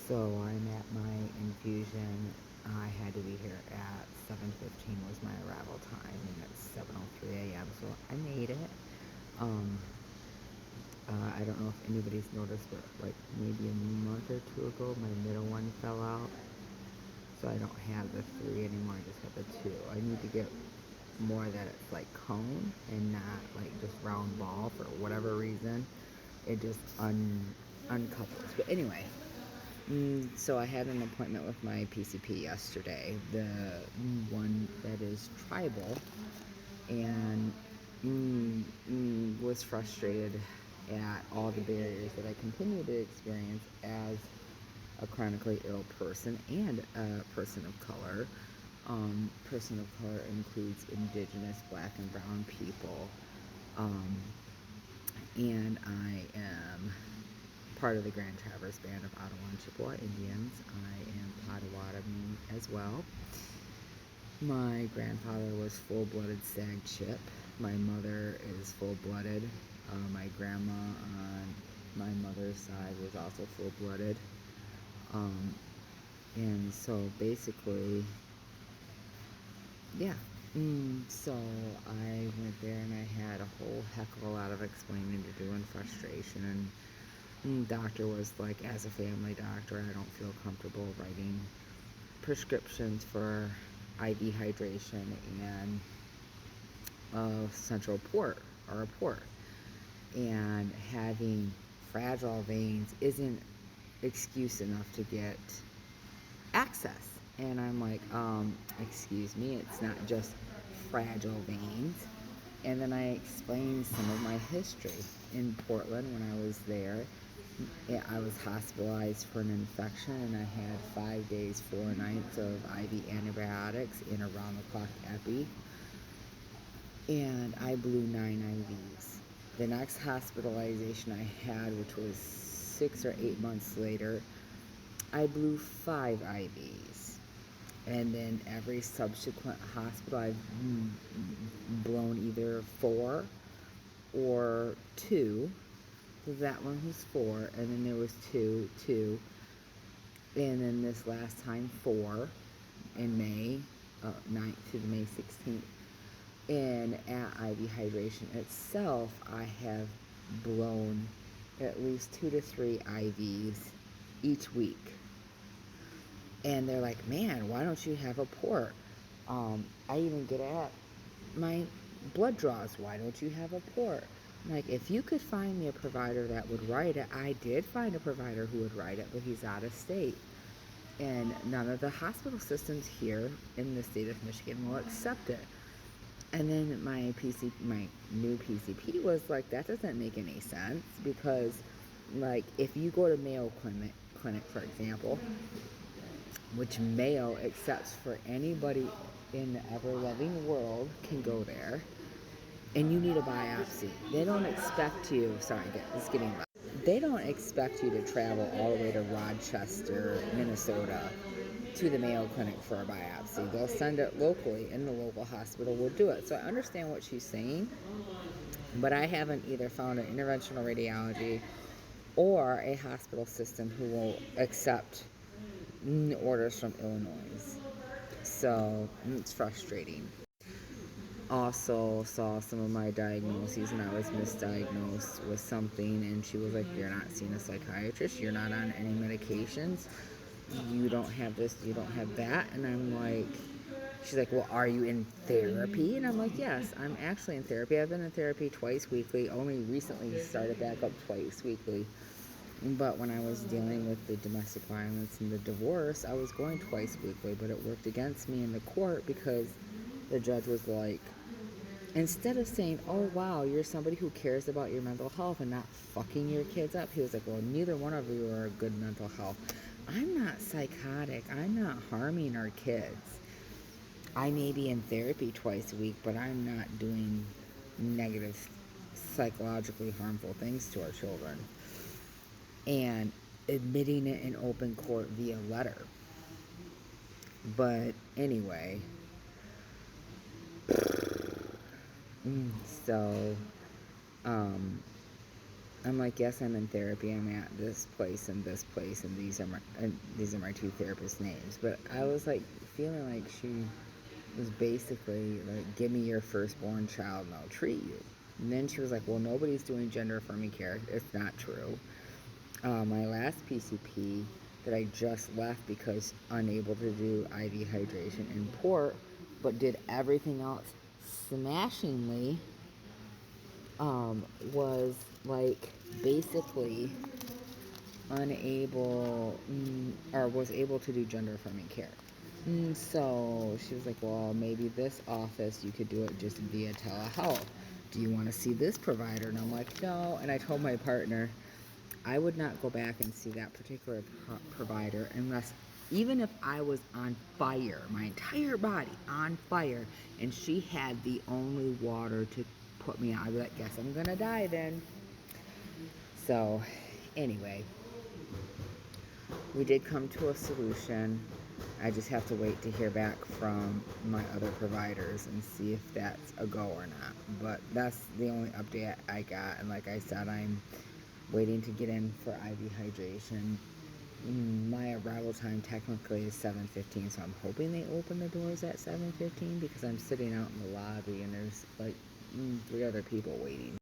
So I'm at my infusion. I had to be here at 7:15 was my arrival time, and it's 7:03 a.m. So I made it. Um, I don't know if anybody's noticed, but like maybe a month or two ago, my middle one fell out. So I don't have the three anymore. I just have the two. I need to get more that it's like cone and not like just round ball for whatever reason. It just uncouples. But anyway, so I had an appointment with my PCP yesterday, the one that is tribal, and was frustrated at all the barriers that I continue to experience as a chronically ill person and a person of color. Person of color includes indigenous, black, and brown people. Um, and I am part of the Grand Traverse Band of Ottawa and Chippewa Indians. I am Potawatomi as well. My grandfather was full-blooded Sag Chip. My mother is full-blooded. My grandma on my mother's side was also full-blooded. Um, and so basically, yeah. So I went there and I had a whole heck of a lot of explaining to do and frustration. And doctor was like, as a family doctor, I don't feel comfortable writing prescriptions for IV hydration and central port or a port. And having fragile veins isn't excuse enough to get access. And I'm like, excuse me, it's not just fragile veins. And then I explained some of my history in Portland when I was there. Yeah, I was hospitalized for an infection and I had 5 days, 4 nights of IV antibiotics in a round the clock epi. And I blew 9 IVs. The next hospitalization I had, which was 6 or 8 months later, I blew 5 IVs. And then every subsequent hospital, I've blown either 4 or 2. That one was 4, and then there was 2, and then this last time 4 in May 9th to the May 16th. And at IV hydration itself, I have blown at least 2 to 3 IVs each week. And they're like, man, why don't you have a port? I even get at my blood draws. Why don't you have a port? I'm like, if you could find me a provider that would write it, I did find a provider who would write it, but he's out of state. And none of the hospital systems here in the state of Michigan will accept it. And then my new PCP was like, that doesn't make any sense because, like, if you go to Mayo Clinic, for example, which Mayo accepts for anybody in the ever-loving world can go there, and you need a biopsy. They don't expect you, sorry, it's getting loud. They don't expect you to travel all the way to Rochester, Minnesota, to the Mayo Clinic for a biopsy. They'll send it locally, and the local hospital will do it. So I understand what she's saying, but I haven't either found an interventional radiology or a hospital system who will accept orders from Illinois. So it's frustrating. Also saw some of my diagnoses and I was misdiagnosed with something, and she was like, you're not seeing a psychiatrist, you're not on any medications, you don't have this, you don't have that. And I'm like, she's like, well, are you in therapy? And I'm like, yes, I'm actually in therapy. I've been in therapy twice weekly, only recently started back up twice weekly. But when I was dealing with the domestic violence and the divorce, I was going twice weekly, but it worked against me in the court because the judge was like, instead of saying, oh wow, you're somebody who cares about your mental health and not fucking your kids up, he was like, well, neither one of you are good mental health. I'm not psychotic. I'm not harming our kids. I may be in therapy twice a week, but I'm not doing negative, psychologically harmful things to our children. And admitting it in open court via letter. But anyway, so um, I'm like, yes, I'm in therapy. I'm at this place and this place, and these are my two therapist names. But I was like feeling like she was basically like, give me your firstborn child and I'll treat you. And then she was like, well, nobody's doing gender affirming care. It's not true. My last PCP that I just left because unable to do IV hydration and port, but did everything else smashingly, was like basically unable, or was able to do gender affirming care. So she was like, well, maybe this office you could do it just via telehealth. Do you want to see this provider? And I'm like, no. And I told my partner, I would not go back and see that particular provider unless, even if I was on fire, my entire body on fire, and she had the only water to put me on, I'd be like, guess I'm gonna die then. So, anyway, we did come to a solution. I just have to wait to hear back from my other providers and see if that's a go or not. But that's the only update I got. And like I said, I'm waiting to get in for IV hydration. My arrival time technically is 7:15, so I'm hoping they open the doors at 7:15 because I'm sitting out in the lobby and there's like 3 other people waiting.